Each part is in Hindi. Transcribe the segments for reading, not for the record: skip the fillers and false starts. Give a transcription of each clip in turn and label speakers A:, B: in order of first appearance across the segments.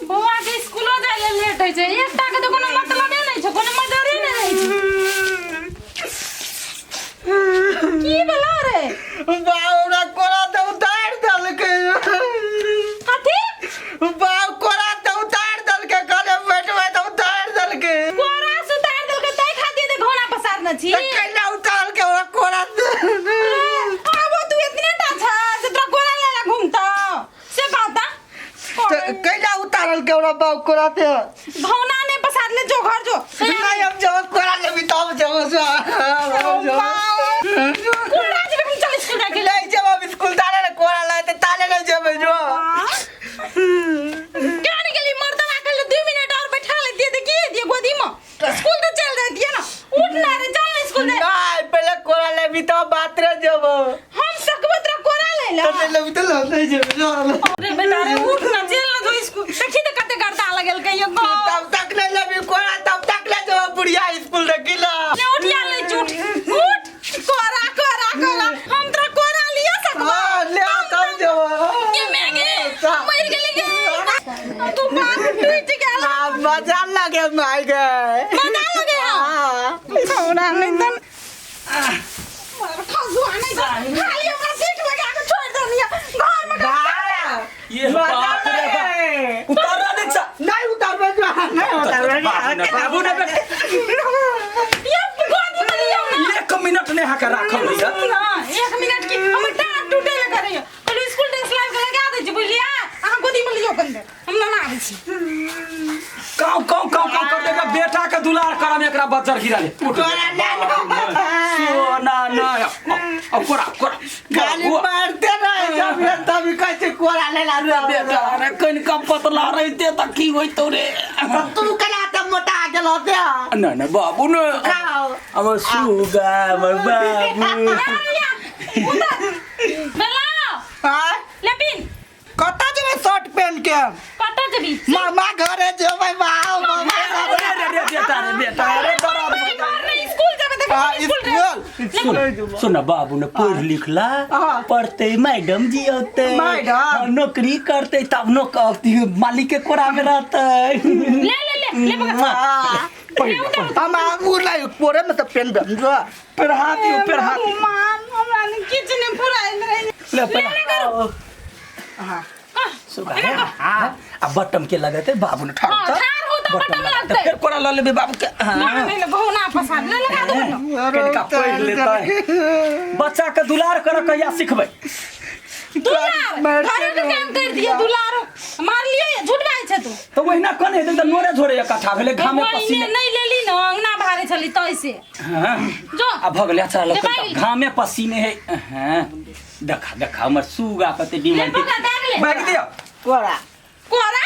A: बौआ के स्कूलो जाय ले लेट होय छै एकटा के तो कोनो मतलबे नै छै कोनो मजरे नै रहै छै की भेलो रे
B: बाउरा कोरा त उतार दल के
A: कथी
B: बाउ कोरा त उतार दल के करे बैठवे त उतार दल के
A: कोरा सुतार दल के तै खातिर त घोड़ा पसार न छी
B: कैला उतार के ओरा कोरा
A: अब तू इतने टा छ से तोरा कोरा लेला घूमता से बाता
B: कैला उतारल के ओरा बाउ कोरा ते
A: घोड़ा ने पसार ले जो घर जो
B: नहीं हम जब कोरा लेबी तब जब
A: कोरा जब हम चल स्कूल जाके
B: ले जब स्कूल ताले ने कोरा लाए ते ताले ने जब जो
A: गाड़ी के लिए मर्दवा कर ले 2 मिनट और बैठा ले दे की दिए गोदी में स्कूल तो चल रही है ना उठ ना रे चल ना स्कूल दे
B: नहीं पहले कोरा लेबी तब बात रे जब
A: हम सकबतरा कोरा ले ला
B: तो लेबी तो नहीं जब जो
A: अरे बेटा रे उठ ना चल ना जो स्कूल देखी तो कते करता लगल कहियो
B: तब तक ले लेबी कोरा तब तक ले जब बुढ़िया स्कूल रे किला
A: ले उठ या ले उठ उठ कोरा कोरा कोरा हम तोरा कोरा लिया सकबा
B: हां ले तब जब
A: ये मैगे मर गेली गे तू बात टूट गेला
B: मजा लगे माय गए
A: मजा लगे हां छोड़ा नहीं तन खजुआ नहीं खाली हमरा सीट लगा के छोड़ दनिया घर में
C: ये बाप रे उतारा नहीं चा
B: नहीं उतारबे जो नहीं उतारबे
C: बाबू ने
A: ये गोदी में लिया ना
C: 1 मिनट ने हाके राखल भैया
A: ना 1 मिनट की हम टाट टूटे ले करे कल स्कूल ड्रेस लाइव के लगा दे जी बोलिया अहाँ गोदी में लियो बंदे हम ना आबै छी
C: काऊ कर देगा बेटा के दुलार करम एकरा बच्चर गिरा ले
B: कोरा ले
C: सोना ना अब कोरा
B: गाली मारते रहे जब ये तभी कैसे कोरा ले ला
C: बेटा अरे कन का पतला रहते त की होई तो रे
B: तू कला त मोटा गेल होते
C: ना बाबू ने अब सुगा बाबू
A: बेला
B: हां
A: लेपिन
B: कता जने शर्ट पहन के
A: कटा जबी
B: मामा घरे जेबै बाऊ मामा
C: बेटा अरे
A: स्कूल जाबे त
B: स्कूल
C: सुन बाबू ने पढ़ लिखला पढ़ते मैडम जी होते नौकरी करते तब नो मालिक के कोरा में रहते
A: ले
B: हम उलाई पोरे में त पेन बंजो
C: पर हाथ
A: मान हमरा ने किचन में पूरा
C: ले हां सुगा है हां अब बटम के लगते बाबू ने ठाड़
A: ठाड़ हो त बटम लगते
C: फिर कोरा ल लेबे बाबू के
A: नहीं ले घोना पसार ले लगा दो
C: कनका पढ़ लेता है बच्चा के दुलार कर कहिया सिखबै
A: दुलार घर के काम कर दिया दुलार मार लियो झूठ बाई छ तू
C: तो वहिना कने त नोरे झोरे इकट्ठा भेले घाम में पसीने
A: नहीं लेली न अंगना भारे छली तैसे
C: हां
A: जो
C: आ भगले चल घाम में पसीने है हां देखा हमर सुगा कते डिमांड बैग दियो
B: कोरा
A: कोरा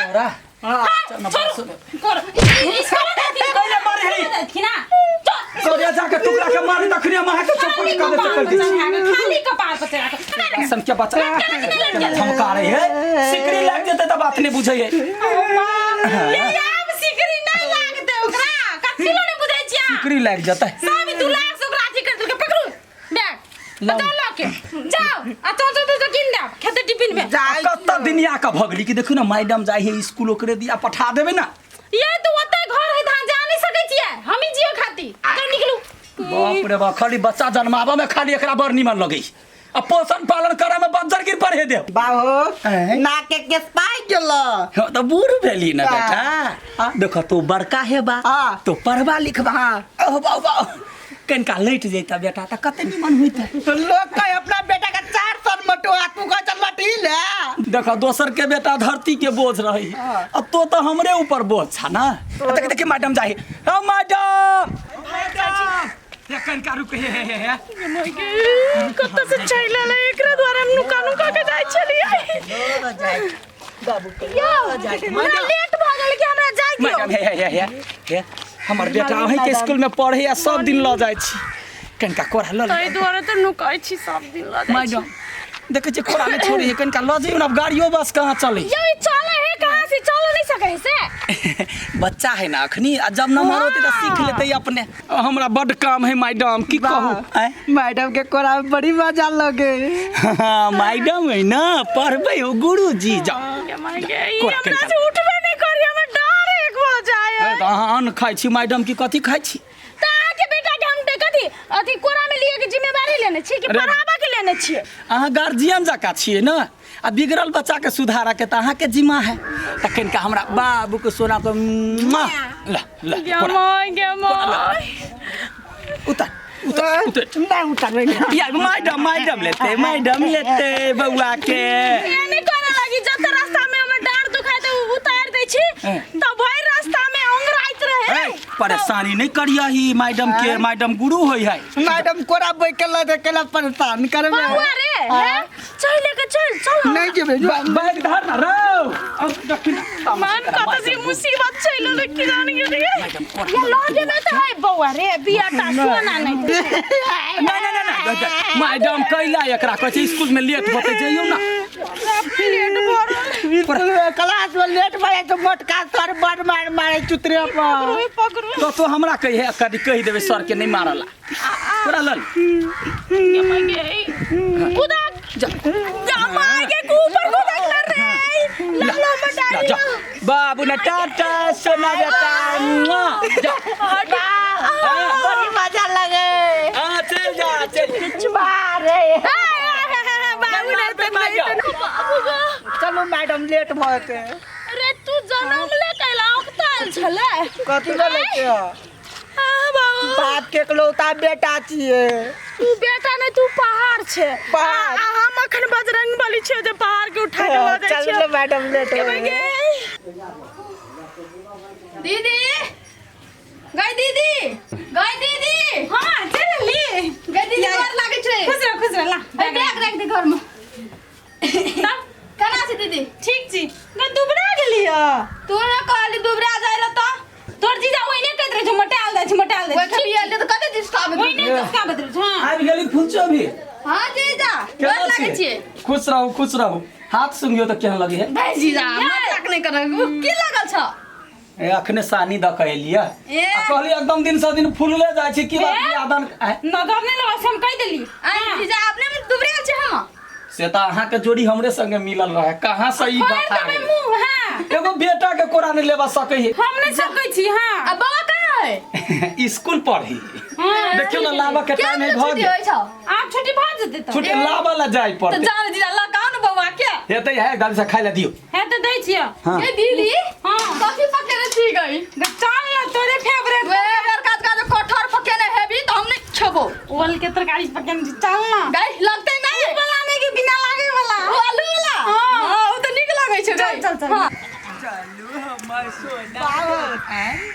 C: हां
A: कोरा इसको
C: पहले मारे है
A: खिना
C: सोरिया जाके टुकड़ा के मारे तखनी हम के चप्पल कर दे
A: खाली कपार पे तेरा
C: सम के बच्चा धमका रही है सिकरी लग जेते त बात नहीं बुझै है
A: अब सिकरी नहीं लागते ओकरा कथिलो ने बुझै छिया
C: सिकरी लग जता
A: सब दुलार से ओकरा अथी कर दे पकड़ू बैग बता लो के जाओ आ तो किन दे खेते टिफिन में
C: कत्ता दुनिया का भगली की देखू ना मैडम जाई है स्कूल ओकरे दिया पठा देबे ना
A: ये तो ओते घर है धान जा नहीं सकै छियै हम ही जियो खाती तो निकलू
C: बाप रे बाप खाली बच्चा जन्माबा में खाली एकरा बड़ निमन लगै अब पोषण पालन करे में बंजर गिर पड़े दे
B: बाबू नाक के केस पाई गेल
C: तो बूढ़ भेली ना बेटा देखो तो बड़का है बा तो पढ़वा लिखवा ओ बाबा कनका लेट जैता बेटा त कते निमन होइता
B: लोग का अपना बेटा का 4 साल मटवा तू का चल लटी ले
C: देखो दोसर के बेटा धरती के बोझ रही अब तो हमरे ऊपर बोझ छ ना देख मैडम जाई ओ मैडम ये कनका रुक हे
A: कत से छैला ले एकरा द्वारा हम नुका के जाय छलिए
C: बाबू के
A: जाय लेट भ गेल कि हमरा जाय दियो
C: मैडम हे हमर बेटा वहीं के स्कूल में पढ़े या सब दिन ल जाय छी कनका कोरा ल
A: तै द्वारा त नुकाय छी सब दिन ल जाय
C: मैडम देखे छी कोरा में छोड़ी कनका ल जाइयो ना गाड़ियों बस कहां चले
A: ये चले है कहां से चल नहीं सके से
C: बच्चा है ना अखनी जब नंबर होते तो सीख लेते अपने हमरा बड़ काम है मैडम की कहूं
B: मैडम के कोरा में बड़ी मजा लगे
C: मैडम है ना पढ़बे हो गुरुजी जाओ
A: हमरा से उठबे नहीं कर
C: खाई छी मैडम की कथी खाई छी
D: त आके बेटा के हम कथी अथी कोरा में लिए के जिम्मेवारी लेने छी कि पढ़ाबा के लेने छी
C: अहाँ गार्जियन जका छिए न आ बिगड़ल बच्चा के सुधारा के त अहाँ के जिम्मा है तखन का हमरा बाबू के सोना को ला ला उतर
B: नहीं उतारबै
C: या मैडम लेते बउआ के
D: ये नहीं करे लगी जब रास्ता में हम डांट दुखाए तो उतार दे छी तो भाई रास्ता में अंगराइत रहे
C: परेशानी नहीं करिया ही मैडम के मैडम गुरु होई है
B: मैडम कोरा बैठला देखेला परेशान करबे
D: बाबू रे चल लेके चल
B: नहीं जेबे
C: बैग धर ना रो
D: मान कत से मुसीबत छैलो रे किरान के ये लगे में तो है बउआ रे बियाटा सोना नहीं
C: मैडम कैला एकरा कहै स्कूल में लेट होते जइयो ना
B: क्लास में लेट भए तो मोटका सर बड़ मार मारे चुतरे पर
C: तो हमरा कहि देबे सर के नहीं मारला पूरा लल
D: खुदा जा मागे के ऊपर खुदा कर रे ला मटाई
C: बाबू ने टाटा सोना बेटा जा
B: बड़ी मजा लगे
C: हां चल
B: कुछ मारे
D: बाबू ने
B: चलो मैडम लेट भए के
D: अरे तू जन्म ले कैला उकताल छले
B: कथी ले के
D: हां बाबू
B: बाप के इकलौता बेटा छिए
D: तू बेटा नहीं तू पहाड़ छे
B: पहाड़।
D: हम अखन बजरंग बली छे जे पहाड़ के उठा के ले जाय
B: चलो मैडम लेट
D: दीदी गई दीदी
A: हां चल ली
D: गई दीदी डर लागे छे
A: खुश रह ला
D: बैग रख दे घर में तब कना छे दीदी
A: ठीक छी न दुबरा गेलियो
D: तू ना कहली दुबरा जाइला त
A: तोर जीजा ओइने कहत रहे छ मटाल दे
D: ओए खबी आले त कते दिस का
A: ओइने कसका बदल छ हां
C: आबि गेली फुलचो भी
D: हां जीजा डर लागे छे
C: खुश रहो हाथ सुंगियो तो केहन लगे है
D: भाई जीजा मजाक नहीं कर की लागल छ
C: ए अखने सानी द कहलिया आ कहली एकदम दिन से दिन फूलले जाय छै की बात यादन
A: नजर नहीं लगा हम कह देली
D: आई जीजा आपने में दुबरा छे हम
C: से त अहाँ के जोड़ी हमरे संगे मिलल रहे कहां से ई बात आ
A: तबे मुंह हां
C: एगो बेटा के कोरा नहीं लेबा सकै है
A: हम नहीं सकै छी हां
D: अब बाबा कहां है
C: स्कूल पढ़ी देखियो ना लाबा के टाइम है
D: छुट्टी होय छ
A: आप छुट्टी भ जते त
C: छुट्टी लाबा ला जाय
D: तो
C: पड़ते
D: जान जीजा लगाओ न बाबा के
C: हेतै है गाड़ी से खाइ ला दियो
A: है तो दै छियो
C: हां
D: ए दीदी
A: हां
D: कॉफी पकने थी गई
A: चल ना तोरे फेवरेट
D: वे मेरे काज का कठोर पकने हैवी तो हम नहीं छबो
A: ओल के तरकारी पकन चल ना
D: गई लगते नहीं
A: बनाने के बिना लागे वाला
D: वो आलू वाला हां वो तो निक लागे छे
A: चल
D: हां
B: चलू हमर सोना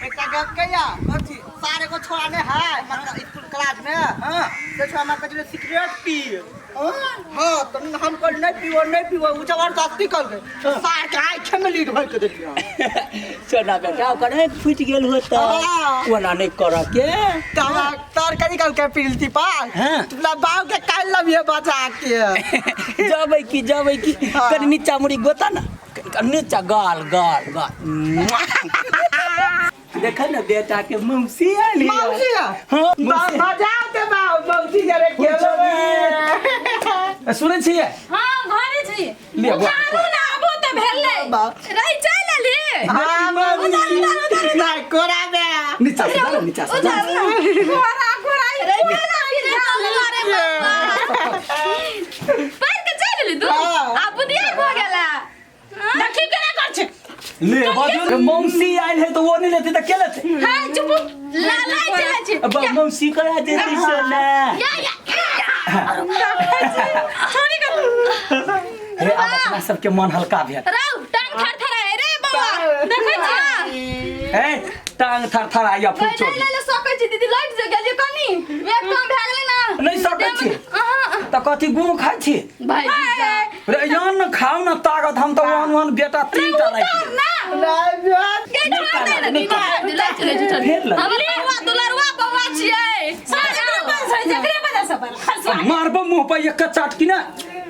B: एकटा गप कहिया कथी सारे को छोड़ा ने है मतलब स्कूल क्लास में हां से छोड़ा हम कहले सिगरेट पी हां तो हम कर नहीं पीओ उ जबरदस्ती कर दे सार के आंख में लीड भर के देखियो
C: सोना बेटा करे फुट गेल होता ओना नहीं कर के
B: तवा तरकारी कल के पीलती पाल
C: हां
B: तुला बाव के काल लबिए बचा के
C: जाबै की कनी नीचा मुड़ी गोता ना नीचा गाल देखा ना बेटा के मौसी आली
B: मौसी
C: हां
B: बजाओ ते बाव मौसी जरे खेलबे
C: सुनै छियै
A: हां घरे छी
C: ले
A: चालू ना आबो त भेलै
D: रही चल ले
B: हां मौसी नहीं कोरा बे
C: नीचा से
A: घोड़ा
D: पर के चल ले दू अब दिया हो गेला
A: देखी केना कर छ
C: ले बाजू मौसी आइल है तो वो नहीं लेते तो के लेते
D: हां चुप ला चला छी
C: अब मौसी करा देती सोना
A: छोड़ी कर
C: हे अब अपना सबके मन हल्का भेल
D: राव टांग थरथरा है रे बाबा देखै छी
C: ए टांग थरथराया फूल छोड़
D: ले ले सकै छी दीदी लाइट जगह जे कनी एक काम भए गेलै ना
C: नहीं सकै छी त कथी गुम खाइ छी
D: भाई जीजा
C: रे यान न खाऊ न ताकत हम तो वन बेटा तीनटा राखी
D: के मारते ना दीदी लाइट चले छ हम दुलरवा बौआ छियै
A: जकरे बजा सब
C: मारबो मुंह पर एक चाट की ना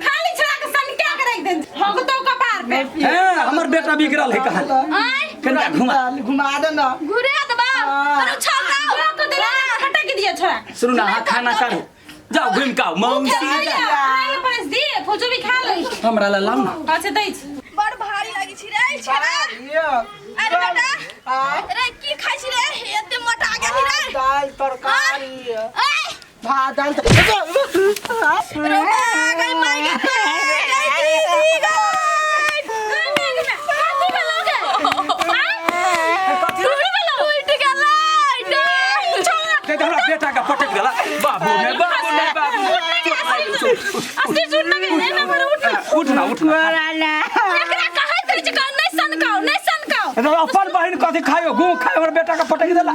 A: खाली छड़ा के सन क्या करे दे हम तो कपार पे
C: हैं हमर बेटा बिगड़ल है कहां
D: आय
C: कना
B: घुमा दे ना
D: घुरे दबा तनु छाला
A: को दे फटक दिया छड़ा
C: सुनो ना खाना करो जाओ घुम काओ मौसी
A: आए बस दे फोजो भी खा ले
C: हमरा ला लाऊ ना
A: अच्छा दै छी
D: बड़ भारी लागी छी रे छड़ा
B: ये
D: अरे बेटा अरे की खाइ छी रे
B: दाल तरकारी भात दाल
C: बेटा का पटक गला बाबू ने उठना अपन बहन कथी खायो गू खायो हमर बेटा का पटक देला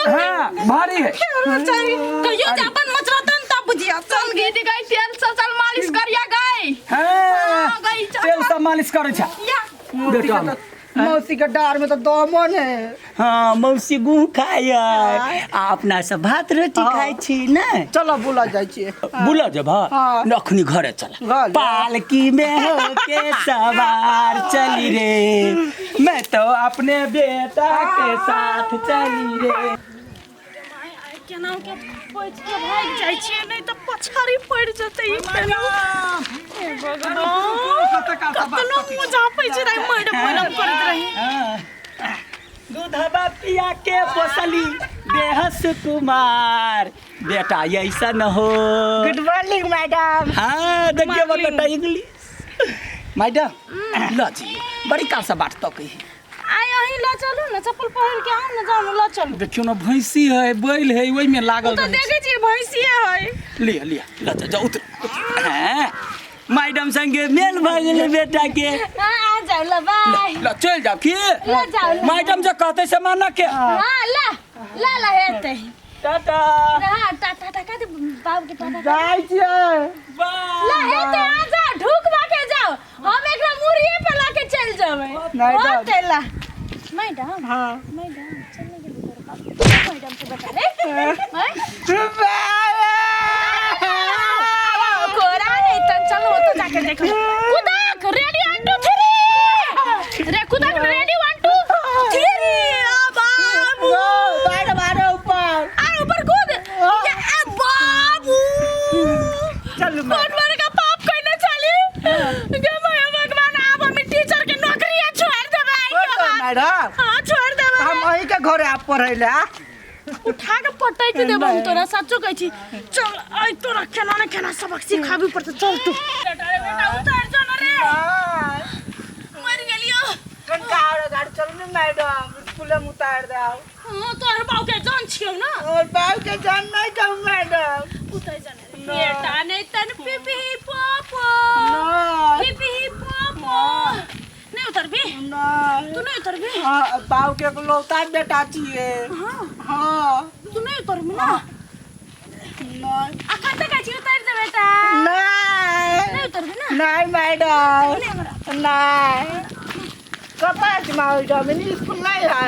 C: हां भारी है
A: कहियो जे अपन मचरतन त बुझिया चल गे दी गई तेल से चल मालिश करिया गई
C: हां तेल से मालिश करे छ बेटा
B: मौसी के डार में तो दमन है।
C: हाँ मौसी गू खाय अपना सब भात रोटी खाय छी ना
B: चलो बुला जाय छी
C: बुला जब नखनी घरे चला पालकी में होके सवार चली रे मैं तो अपने बेटा के साथ चली रे
D: केना के पछ के भाग जाय छी नहीं तो पछारी पड़ जते ई केना कतनो मजा पै छै रे मैडम करत रही
C: दूधवा पिया के पोसली बेहस कुमार बेटा ऐसा न हो
B: गुड मॉर्निंग मैडम
C: हाँ देखिए बेटा इंग्लिश मैडम लो जी बड़ी कार से बात तो कही
D: आय अही ला चलू ना चप्पल पहिन के हम न जाऊ ला चलू
C: देखियो ना भैंसी है बैल है ओई में लागल
D: तो देखे छी भैंसिया है
C: लिया ला जा उतर हां मैडम संगे मेल भ गेले बेटा के
D: आ जाऊ ला बाय
C: ला चल जाओ की
D: ला जाऊ
C: मैडम जे कहते से माना के
D: हां ला हेते
C: टाटा
D: हां टाटा का दे बाबू के टाटा
B: जाय छी
D: ला हेते आ जा ढुकवा के जाओ हम एकरा मुरिए पे ला के चल जावे होते ला मैडम
B: हां
D: मैडम चलने के लिए मैडम को बता रे कोरा नहीं तो चलो तो जाके देखो कुदाक रेडी 1 2 3 रे कुदाक रेडी 1 2 3 बाबू
B: बारे ऊपर
D: ऊपर कूद ये बाबू
B: चल
D: कौन मारे का पाप करने चली गे भगवान आप हमें टीचर के नौकरी छोड़ देबे
B: मैडम
D: हां छोड़ देबे
B: हम अही के घरे आप पढ़ैले
D: उठा के पटाई के देबो हम तोरा सच्चो कहै छी चल आई तोरा केना सबक सिखाबी पड़त चल तू बेटा उतार जो ना रे मर गेलियो
B: गाड़ी चल ने मैडम स्कूल में उतार दाओ
D: हां तोर बाऊ के जान छियो ना
B: और बाऊ के जान नहीं कहूं मैडम
D: उतार जाने बेटा नहीं तन पीपी पापा पीपी पापा नहीं उतर भी
B: नहीं
D: तू नहीं उतर भी
B: हां बाऊ के लौता बेटा छिए
D: हां
B: हां
D: तू नहीं उतर भी ना
B: नहीं
D: आखा तक छी उतार दे बेटा नहीं उतर भी ना
B: नहीं मैडम नहीं कपास मैडम इन स्कूल नहीं है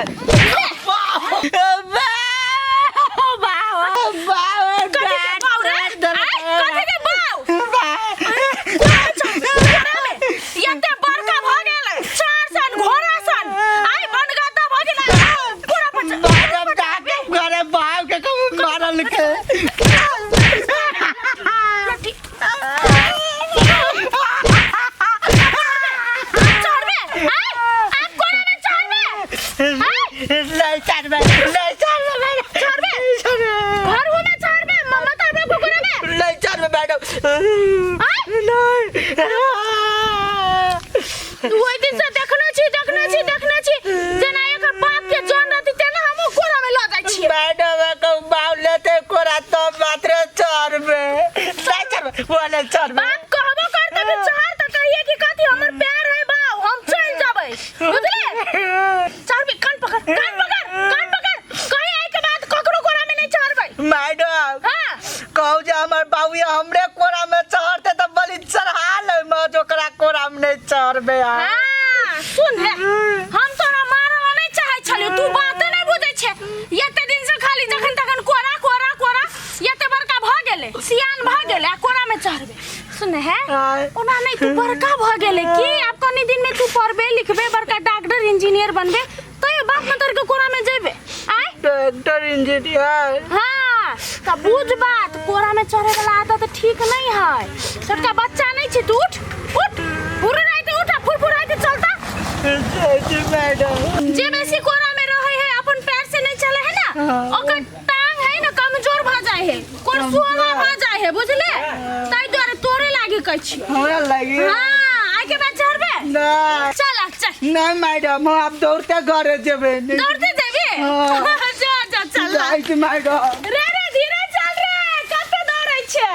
D: सुन हे हम तोरा मारवा नहीं चाहे छलियो तू बात नहीं बुझै छे एते दिन से खाली जखन तखन कोरा एते बड़का भ गेले सियान भ गेले कोरा में चढ़बे सुन हे ओना नहीं तू बड़का भ गेले की अब कनी दिन में तू पढ़बे लिखबे बड़का डॉक्टर इंजीनियर बनबे तो ये बाप में तोर के कोरा में जेबे आय
B: डॉक्टर इंजीनियर
D: हां त बुझ बात कोरा में चढ़े वाला आदत ठीक नहीं है छोटका बच्चा नहीं छी तू उठ पूरा रात उठ फुरफुरा के चलता
B: जी मैडम
D: जे बेसी कोरा में रहे है अपन पैर से नहीं चले है ना ओकर टांग है ना कमजोर भ जाए है कोन सुअवा भ जाए है बुझले ताई द्वारे तोरे लागे कहै छी
B: हमरा लगी
D: हां आइ के बाद चढ़बे
B: नहीं
D: चल चल
B: नहीं मैडम हम आप दौड़ते घरे जेबे
D: दौड़ते जेबे जा जा चल
B: लाइट मैडम
D: रे रे धीरे चल रे कते दौड़ै छे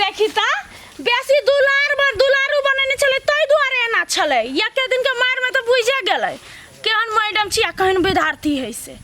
D: देखी ता बेसी दुलारू बनेने छले तै दुआरे एना छले एके दिन के मार में तो बुझे गेलै केहन मैडम छिया कहन विद्यार्थी है से